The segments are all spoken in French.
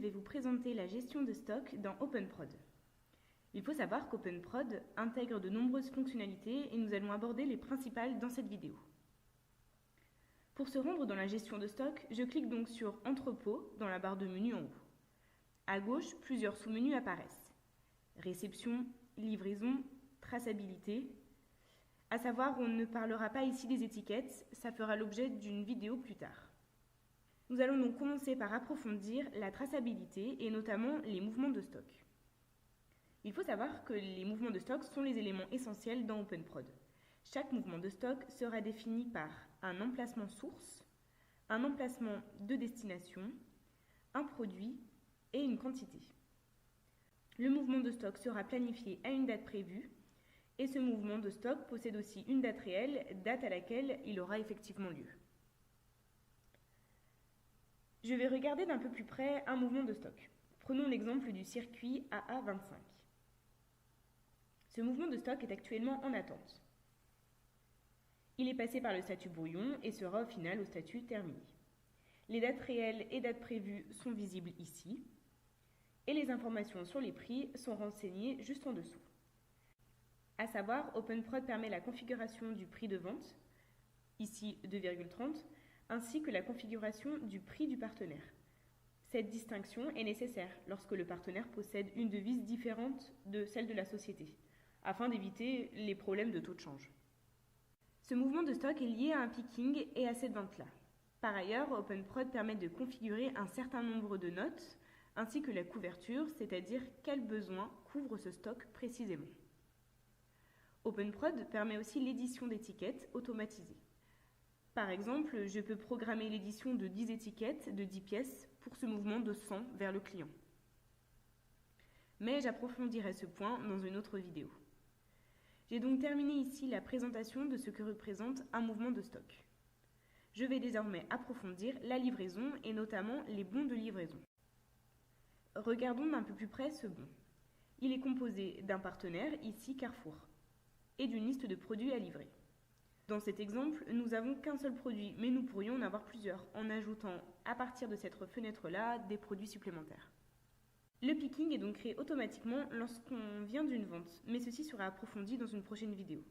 vais vous présenter la gestion de stock dans OpenProd. Il faut savoir qu'OpenProd intègre de nombreuses fonctionnalités et nous allons aborder les principales dans cette vidéo. Pour se rendre dans la gestion de stock, je clique donc sur Entrepôt dans la barre de menu en haut. À gauche, plusieurs sous-menus apparaissent. Réception, livraison, traçabilité. À savoir, on ne parlera pas ici des étiquettes, ça fera l'objet d'une vidéo plus tard. Nous allons donc commencer par approfondir la traçabilité et notamment les mouvements de stock. Il faut savoir que les mouvements de stock sont les éléments essentiels dans OpenProd. Chaque mouvement de stock sera défini par un emplacement source, un emplacement de destination, un produit et une quantité. Le mouvement de stock sera planifié à une date prévue et ce mouvement de stock possède aussi une date réelle, date à laquelle il aura effectivement lieu. Je vais regarder d'un peu plus près un mouvement de stock. Prenons l'exemple du circuit AA25. Ce mouvement de stock est actuellement en attente. Il est passé par le statut brouillon et sera au final au statut terminé. Les dates réelles et dates prévues sont visibles ici et les informations sur les prix sont renseignées juste en dessous. À savoir, OpenProd permet la configuration du prix de vente, ici 2,30, ainsi que la configuration du prix du partenaire. Cette distinction est nécessaire lorsque le partenaire possède une devise différente de celle de la société, afin d'éviter les problèmes de taux de change. Ce mouvement de stock est lié à un picking et à cette vente-là. Par ailleurs, OpenProd permet de configurer un certain nombre de notes, ainsi que la couverture, c'est-à-dire quel besoin couvre ce stock précisément. OpenProd permet aussi l'édition d'étiquettes automatisées. Par exemple, je peux programmer l'édition de 10 étiquettes de 10 pièces pour ce mouvement de 100 vers le client. Mais j'approfondirai ce point dans une autre vidéo. J'ai donc terminé ici la présentation de ce que représente un mouvement de stock. Je vais désormais approfondir la livraison et notamment les bons de livraison. Regardons d'un peu plus près ce bon. Il est composé d'un partenaire, ici Carrefour, et d'une liste de produits à livrer. Dans cet exemple, nous n'avons qu'un seul produit, mais nous pourrions en avoir plusieurs, en ajoutant à partir de cette fenêtre-là des produits supplémentaires. Le picking est donc créé automatiquement lorsqu'on vient d'une vente, mais ceci sera approfondi dans une prochaine vidéo.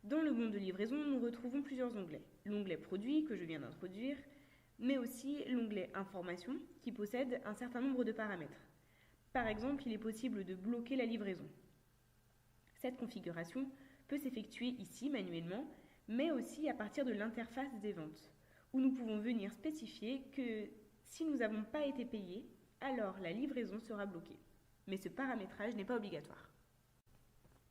Dans le bon de livraison, nous retrouvons plusieurs onglets. L'onglet Produits que je viens d'introduire, mais aussi l'onglet Informations qui possède un certain nombre de paramètres. Par exemple, il est possible de bloquer la livraison. Cette configuration peut s'effectuer ici manuellement, mais aussi à partir de l'interface des ventes, où nous pouvons venir spécifier que si nous n'avons pas été payés, alors la livraison sera bloquée. Mais ce paramétrage n'est pas obligatoire.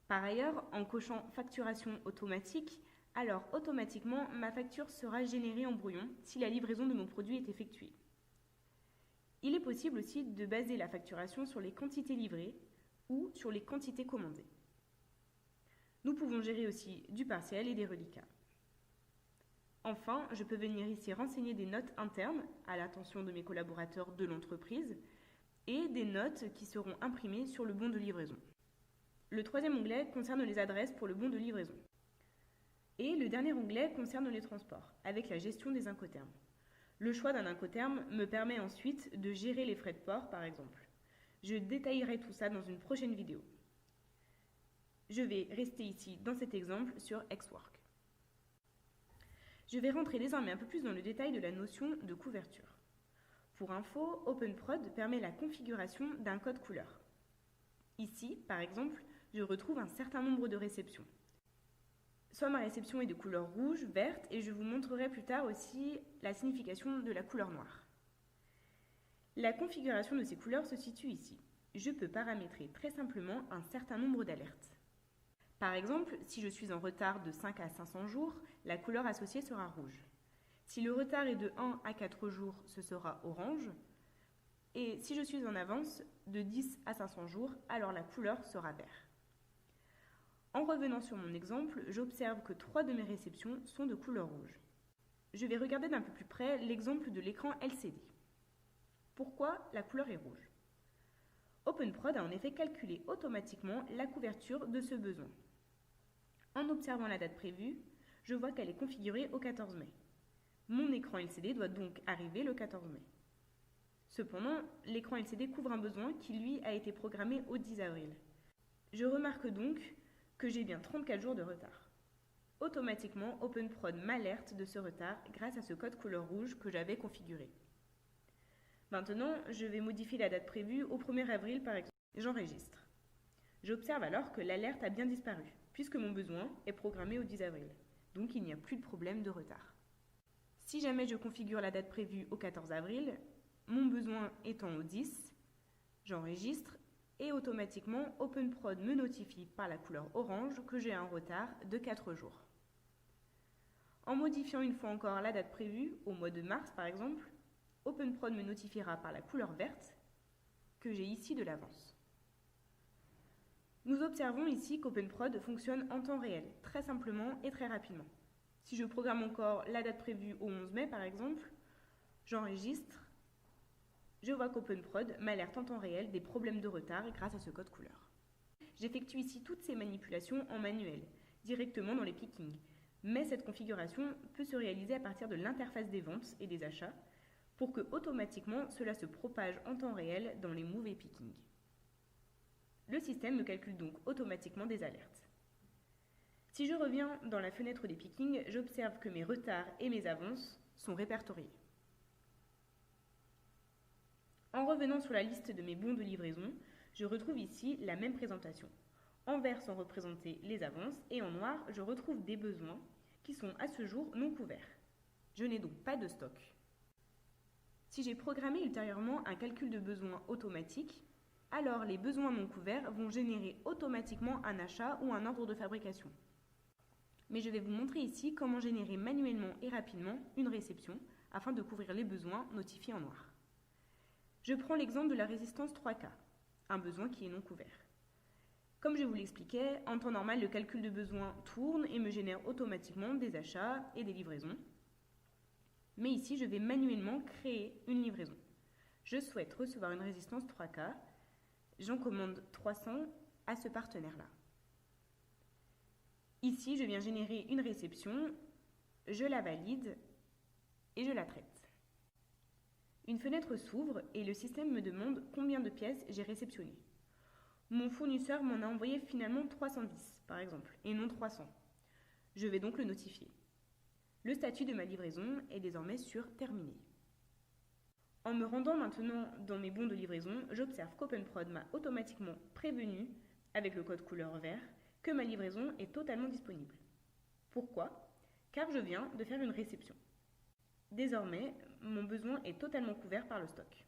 Par ailleurs, en cochant facturation automatique, alors automatiquement ma facture sera générée en brouillon si la livraison de mon produit est effectuée. Il est possible aussi de baser la facturation sur les quantités livrées ou sur les quantités commandées. Nous pouvons gérer aussi du partiel et des reliquats. Enfin, je peux venir ici renseigner des notes internes à l'attention de mes collaborateurs de l'entreprise et des notes qui seront imprimées sur le bon de livraison. Le troisième onglet concerne les adresses pour le bon de livraison. Et le dernier onglet concerne les transports, avec la gestion des incoterms. Le choix d'un incoterm me permet ensuite de gérer les frais de port, par exemple. Je détaillerai tout ça dans une prochaine vidéo. Je vais rester ici dans cet exemple sur Xwork. Je vais rentrer désormais un peu plus dans le détail de la notion de couverture. Pour info, OpenProd permet la configuration d'un code couleur. Ici, par exemple, je retrouve un certain nombre de réceptions. Soit ma réception est de couleur rouge, verte, et je vous montrerai plus tard aussi la signification de la couleur noire. La configuration de ces couleurs se situe ici. Je peux paramétrer très simplement un certain nombre d'alertes. Par exemple, si je suis en retard de 5 à 500 jours, la couleur associée sera rouge. Si le retard est de 1 à 4 jours, ce sera orange. Et si je suis en avance de 10 à 500 jours, alors la couleur sera vert. En revenant sur mon exemple, j'observe que 3 de mes réceptions sont de couleur rouge. Je vais regarder d'un peu plus près l'exemple de l'écran LCD. Pourquoi la couleur est rouge ? OpenProd a en effet calculé automatiquement la couverture de ce besoin. En observant la date prévue, je vois qu'elle est configurée au 14 mai. Mon écran LCD doit donc arriver le 14 mai. Cependant, l'écran LCD couvre un besoin qui, lui, a été programmé au 10 avril. Je remarque donc que j'ai bien 34 jours de retard. Automatiquement, OpenProd m'alerte de ce retard grâce à ce code couleur rouge que j'avais configuré. Maintenant, je vais modifier la date prévue au 1er avril par exemple. J'enregistre. J'observe alors que l'alerte a bien disparu, puisque mon besoin est programmé au 10 avril. Donc il n'y a plus de problème de retard. Si jamais je configure la date prévue au 14 avril, mon besoin étant au 10, j'enregistre et automatiquement OpenProd me notifie par la couleur orange que j'ai un retard de 4 jours. En modifiant une fois encore la date prévue, au mois de mars par exemple, OpenProd me notifiera par la couleur verte que j'ai ici de l'avance. Nous observons ici qu'OpenProd fonctionne en temps réel, très simplement et très rapidement. Si je programme encore la date prévue au 11 mai par exemple, j'enregistre, je vois qu'OpenProd m'alerte en temps réel des problèmes de retard grâce à ce code couleur. J'effectue ici toutes ces manipulations en manuel, directement dans les pickings, mais cette configuration peut se réaliser à partir de l'interface des ventes et des achats pour que automatiquement cela se propage en temps réel dans les moves et pickings. Le système me calcule donc automatiquement des alertes. Si je reviens dans la fenêtre des pickings, j'observe que mes retards et mes avances sont répertoriés. En revenant sur la liste de mes bons de livraison, je retrouve ici la même présentation. En vert sont représentées les avances et en noir, je retrouve des besoins qui sont à ce jour non couverts. Je n'ai donc pas de stock. Si j'ai programmé ultérieurement un calcul de besoins automatique, alors les besoins non couverts vont générer automatiquement un achat ou un ordre de fabrication. Mais je vais vous montrer ici comment générer manuellement et rapidement une réception afin de couvrir les besoins notifiés en noir. Je prends l'exemple de la résistance 3K, un besoin qui est non couvert. Comme je vous l'expliquais, en temps normal, le calcul de besoin tourne et me génère automatiquement des achats et des livraisons. Mais ici, je vais manuellement créer une livraison. Je souhaite recevoir une résistance 3K. J'en commande 300 à ce partenaire-là. Ici, je viens générer une réception, je la valide et je la traite. Une fenêtre s'ouvre et le système me demande combien de pièces j'ai réceptionnées. Mon fournisseur m'en a envoyé finalement 310 par exemple, et non 300. Je vais donc le notifier. Le statut de ma livraison est désormais sur terminé. En me rendant maintenant dans mes bons de livraison, j'observe qu'OpenProd m'a automatiquement prévenu, avec le code couleur vert, que ma livraison est totalement disponible. Pourquoi ? Car je viens de faire une réception. Désormais, mon besoin est totalement couvert par le stock.